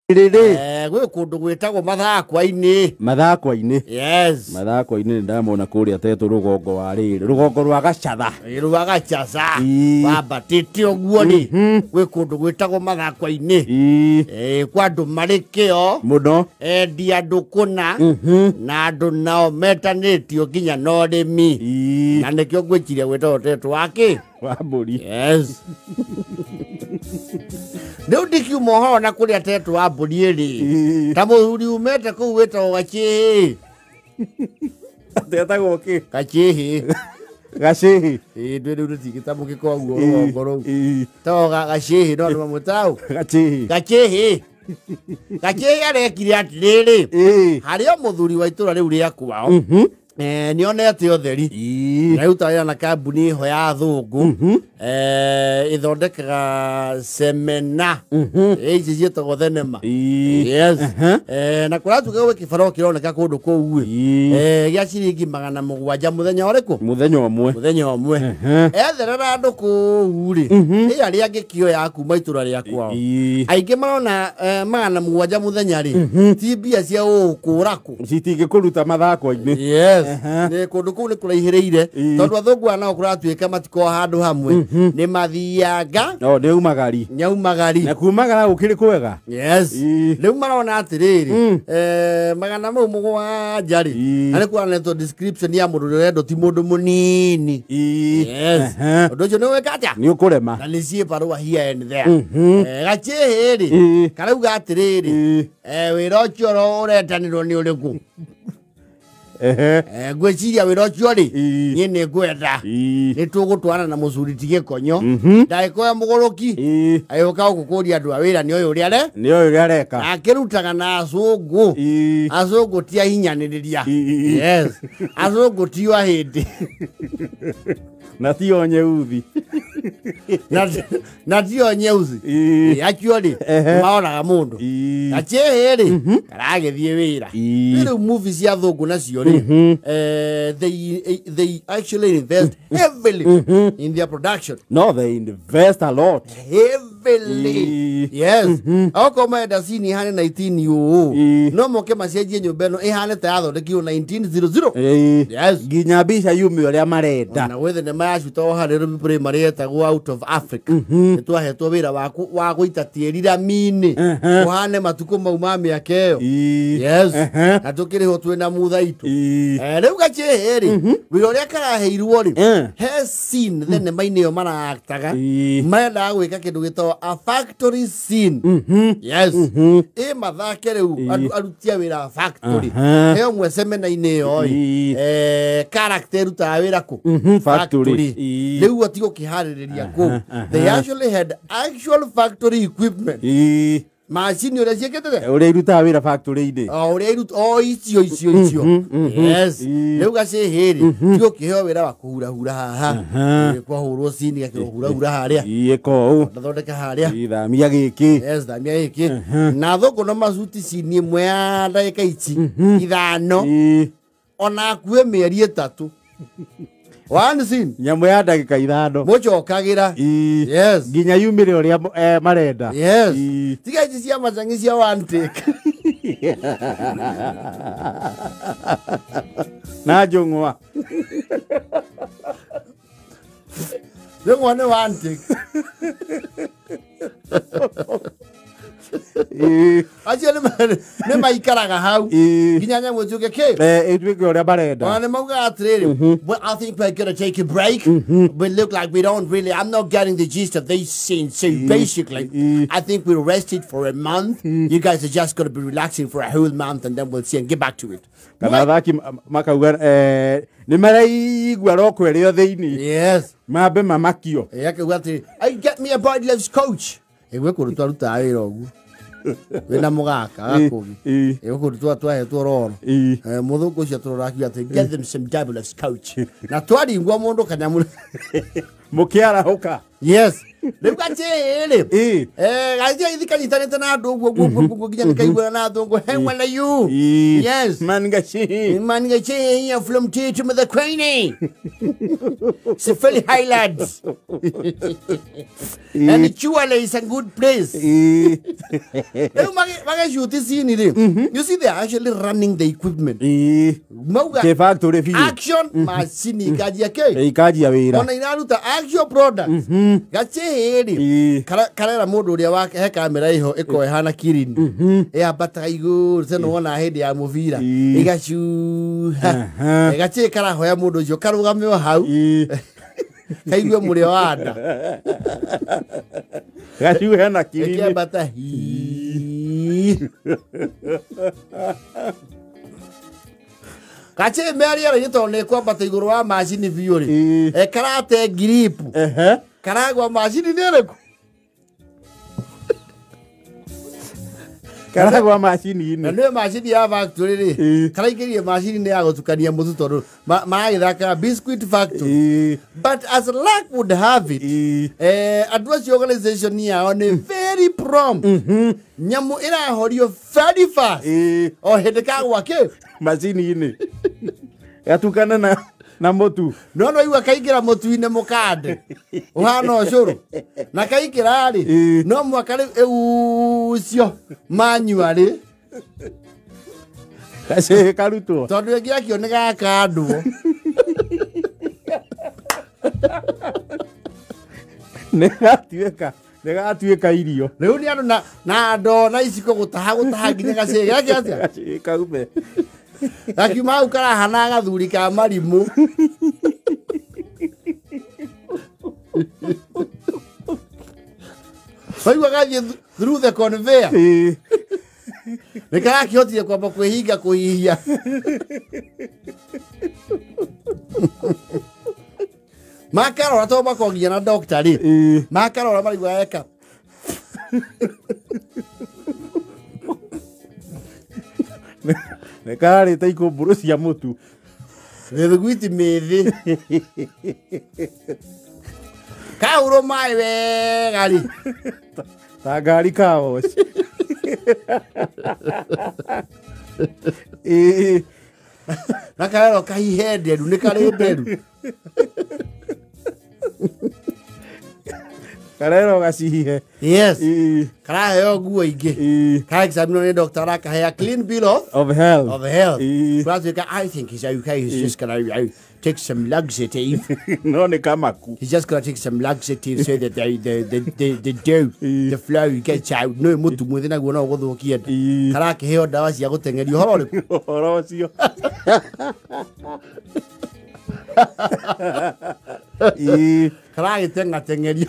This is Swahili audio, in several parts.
Gwe kundu gwetagwo mathakwa-ini. Mathakwa-ini. Yes. Mathakwa-ini ndamona kuria tetu rugongo wa riri. Rugongo rwa Gacatha. Rwa Gacatha. Wambatite uguo ni. Gwe kundu gwetagwo mathakwa-ini. Kwa andu mari kio. Muno. Endia andu kuna. Na andu nao metanitio nginya na urimi. Na nikio ngwikiria gwetagwo tetu waki. Wa mburi. Yes. Ndio ndiki mohoro na kuria tetu wa mburi ri. Ta muthuri umete kuu wetagwo Gachihi. Tetagwo ki? Gachihi. Gachihi. Ndwe riu rutigitamu gikoguo rugongo ruu. To Gachihi no ndo mutau. Gachihi. Gachihi. Gachihi arekire atiriri. Hario muthuri wa itura riu ria kwao. Nionete utheri rauta na kambuni ho ya thungu ithondekaga semena ici cietagwo thenema. Yes. Na kuratuga we kibaro kironeka kundu kuu gia ciringi 700 muthenya uriku muthenya umwe etherera andu kuu ri ari angikio ya kuma itura ria kwao aingi marona 700 muthenya ri ti mbia cia ukuraku citingikuruta mathako-ini. Yes. Ne kundu kuu ni kuraihireire tondu athungu anao kuratuika matiko handu hamwe ni mathianga no ni umagari nyaumagari na kumagara ukiri kwega. Yes. Riu marona atiriri 700 ri na ni kuanetwo description ya mundu rendo ti mundu munini. Yes. Undu ucio ni wekata ni ukurema na ni cie barua here and there. Gachihi ri karauga atiriri wira ucio ro uretanirwo ni uriku gwiciria wira ucio ri ni ni gwetha ni tugutwana na mucuri tige konyo ndaiko ya muguruki ayoka gukuria andu a wira ni uyu uri areka akirutaga na acungu tia hinyaniriria. Yes. Acungu ti wa hindi na ti onyeuthi na ti onyeuthi acio ri maonaga mundu Gachihi ri karagithie wira riu movie cia thungu nacio ri they actually invest heavily in their production. No, they invest a lot heavily. Yes. Oko maenda sini hane 19 yu no moke macenjie nyumba ino ihane ta yathondekirwo 1900. Yes. Nginya mbica yumi uria marenda na wethe ne macuto hane ru primary etagwo out of Africa nitwahetwo wira wa guita tieri ramini uhane matuko mau ma miaka iyo. Yes. Na tukiriho twina muthaitu riu Gachihi ri wira uria karaheirwo ri he scene then maine yo maraktaga marenda gwika kindu gito a factory scene. Yes. Mathake riu arutia wira factory he omwe semena-ini yo character ta wira ku factory riu atigo kihaririria ku they actually had actual factory equipment. Machine uria ciekete uria iruta wira factory-ini uria iruta icio. Yes. Riu Gachihi ri tigo kiheo wira wa kuhura haha kwa hurwo sini gakirohura haria ko ndathondeka haria ithamia giki. Yes, thamia giki na thoko no macuti sini imwe ya ndagika ici ithano ona kuwe mieri 3 one scene nyamu ya ndagika 5 mucokagira. Yes. Nginya yumire uria marenda. Yes. Tiga ici cia macangi cia one take na njung'wa njung'wa ni one take acio ni maikaraga hau nginya nyamu icuke ki ituike uria marenda ona mauga atiriri well, I think we're gonna take a break. We look like we don't really I'm not getting the gist of these scenes, so basically I think we'll rest it for a month. You guys are just gonna be relaxing for a whole month and then we'll see and get back to it. Kana thaki makauga ni maraigua roko rio thiini. Yes. Mambe mamakio akauga atiri I get me a body loves coach egwe kurutwa ruta wira ogu wina mugaka gakugi egwe kurutwa twahetwo roro muthungu ucio turorakia ati get them some double coach na twaringwa mundu kanyamu mukiarahuka. Yes. Riu Gachihi Gachihi thikanyitanite na andu guo ginya nikaigua na thungu hey when are you yes man Gachihi here from to muthungu Sifeli Highlands and Chuale is a good place shoot this scene you see they are actually running the equipment action machine ikaji wira ona inaruta action products Gachihi karera mundu uria wake he kamera iho iko ehana kirini bata iguru seno wona hindi ya muvira igacuha Gachihi karahoya mundu ucio karugame hau kaigwe murio wanda Gachihi hana kirini bata Gachihi meri ara yito ne kwa bata iguru wa machine biuri karate grip karagwa machine nereku karagwa machine ine ne machine ya factory ri karaikirie machine ne ya gutukania muthu tondu magithaka biscuit factory but as luck would have it advance organization yao ne very prompt nyamu irahorio very fast o hedeka gwake machine ine yatukana na mutu no iwa kaikira mutu-ini mukande uhana ucuru na kaikira ri no mwaka ri ucio manually Gachihi karutwo tondu ngi akio ni gakandwo negatuika irio riu ni andu na ndo na iciko gutaha nginya Gachihi gake atia kaume akiuma hau karahana gathuri ka marimu waigua gathie through the conveyor nikagakihotire kwamba kwihinga kuhihia makarora to makongia na doctor ri makarora marigwa eka nekari taiko burusia mutu mithuguiti mithi kauro mai wega ri ta ngari kaos nakarero kahihe nderu ni kari nderu karero Gachihi yes karaheo nguo ingi kaexamino ni doctor arakahea clean bill of health but I think he's okay he's just gonna take some laxative no ni kamaku he's just gonna take some laxative so that the dough the flow gets out no mutu mwithi naguo no guthukia karakeheo dawa cia gutengeria horo cio karagitenga tengeria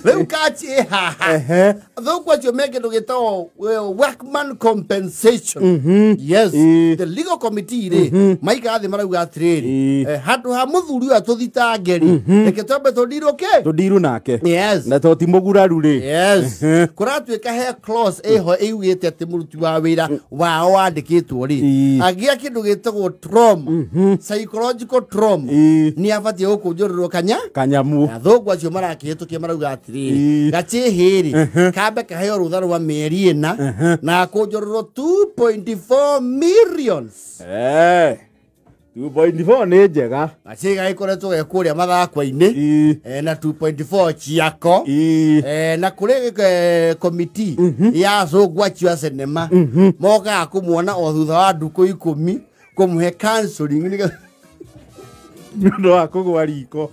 riu Gachihi haha thoko acio me kindu gitagwo workman compensation yes the legal committee ri maika thi marauga atiriri handu ha muthuri uyu atuthitangeri reke twambe tundiru nake yes na to timuguraru ri yes kuratuika he clause eho iugite ati muruti wa wira wao wandikitwo ri agia kindu gitagwo trauma psychological trauma ni abatie gukunjururwo kanyamu na thoko acio marakihitukia marauga atiriri Gachihi ri kambe kaheo rutha rwa mieri ina na kunjururwo 2.4 millions 2.4 ni njega Gachihi gaikoretwo gekuria mathako-ini na 2.4 ciako na kuri committee ya cungwa acio a cinema mokaga kumuona o thutha wa nduku 10 kumuhe counseling ndo wa kugwa riko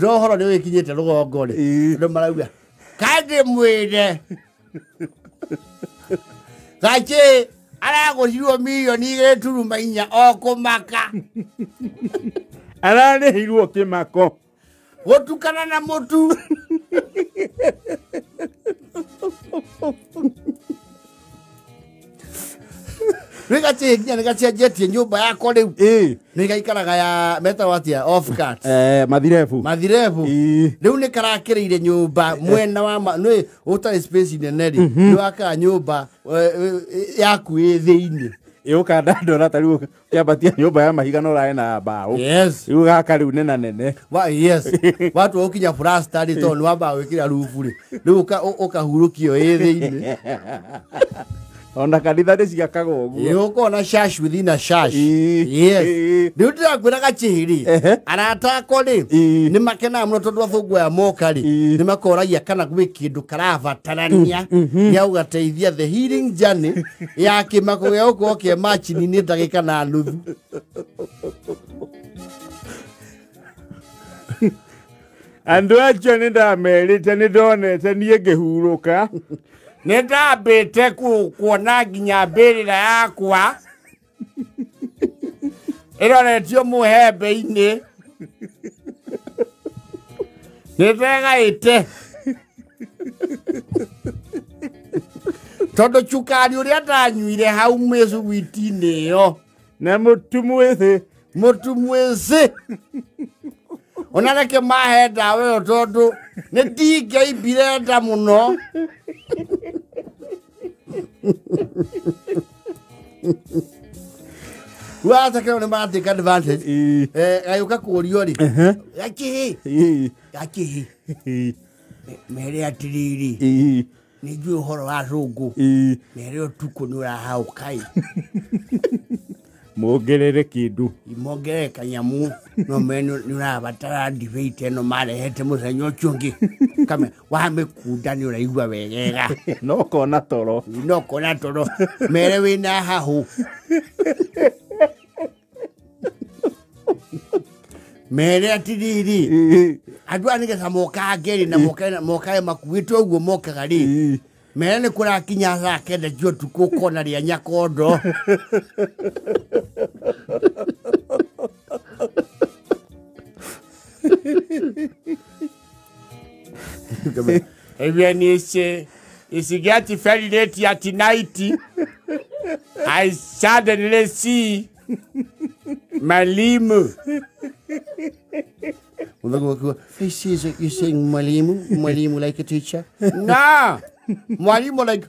rohoro ni wikinyite rugongo ri ndo marauga kandi mwire Gachihi aragũrirwo milioni 2.4 o kumaka ararĩhirwo kĩmako gutukana na mutu Gachihi nginya nĩ gacenjetie nyũmba yakwa rĩu nĩ gaikaraga ya metawatia off cut mathirebu rĩu nĩ karakĩrĩire nyũmba mwena wa nĩ ũtarĩ space nene rĩ nĩ wakaga nyũmba yaku ĩ thĩinĩ Yoka ndandora tariu kiambatia nyumba ya mahiga no rae na bao. Yes. Riu gaka riu nena nene. Yes. Watu ukinya plaster ri to nwa bao ikira rufu ri. Riu ukahurukio thiini. Ona kanitha ni ciakaga uguo. Ukona shash within a shash. Yes. Riu ndirakwira Gachihi ri. Arata akwa ri ni makena muno tondu athungu ya moka ri. Ni makoragia kana gwi kindu karavatarania ya ugateithia the healing journey ya kimako ya uko ke machini ni ndagika na nuthu. Andu acio ni ndamerite ni ndonete nie ngihuruka. Nindambite kuona nginya mbirira yakwa iroretio muhembe-ini nitegaite tondu cukari uria ndanyuire hau mithuguiti-ini iyo na mutu-mwithi ona reke mahe ndawa iyo tondu ni ndingeimbire nda muno. Wata kero ni take advantage. Ayuka kurio ri. Gachihi. Mere atiriri. Ni ju horo wa rungu. Mere otuko ni hau kai. Mogerere kindu. Imogere kanyamu no menu ni batara debate no mare hete musenyo chungi. Kame wame kudani uraigwa wegega. No kona toro. Mere wina hahu. Mere atiriri. Adwa nige samoka geri na moka makuito ugo moka gari. Mere ni kura kinya zake da jua tuko na ria nyakondo. Even is getting very late at night. I suddenly see my limb. He says you saying Malimu like a teacher? No, Malimu like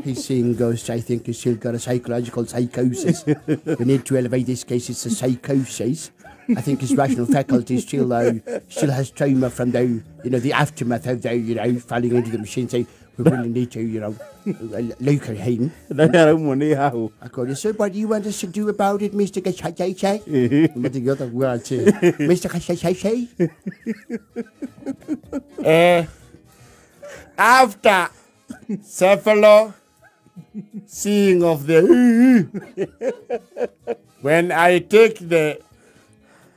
he's saying ghost. I think he's still got a psychological psychosis. We need to elevate this case. It's a psychosis. I think his rational faculty still has trauma from the aftermath of falling into the machine. Say we really need to look at him. I call you, so what do you want us to do about it, Mr. Gachihi? Mr. Gachihi? After several seeing of the when I take the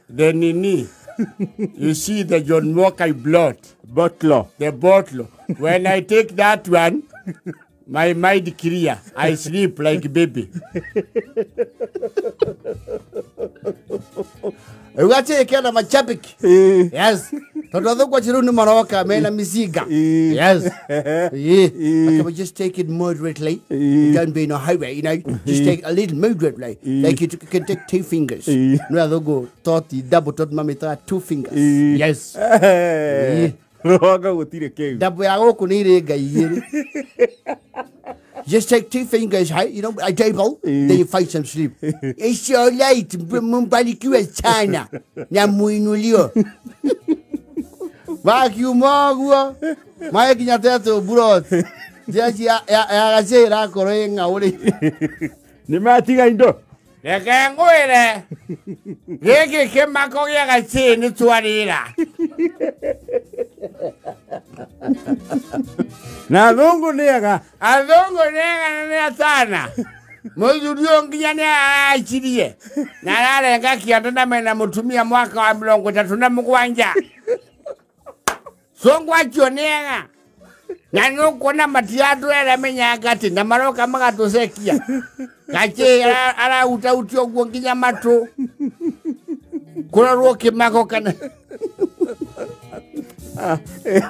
nini, you see the John Mokai bottle. The bottle. When I take that one, my mind clear. I sleep like a baby. You got to take care of my chapik. Yes. Toto kwa chiruni maroka mena misiga. Yes. Yeah. Okay, just take it moderately. Don't be in a hurry, Just take a little moderately. Like you can take 2 fingers. No, go 30 double tot mami 2 fingers. Yes. Double ya kunire gairi. Just take 2 fingers, a table, then you fight some sleep. It's so late, Mumbali China. Namuinulio. Vacuum magua. Maya kinyateto burot. Just ya say ra korenga uri. Ni matiga indo. Ngwire. Gege kemako ya Gachihi ni twarira. Na thungu nega na sana. Muthuri nginya ni achirie. Na rarenga kianda na mena mutumia mwaka wa 37. Songwa chonega. Na nukuona matiatu ele menya gati na maroka magatusekia. Gachihi ara utio guo nginya matu. Kura roke mako kana.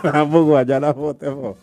Vamos guardar la foto.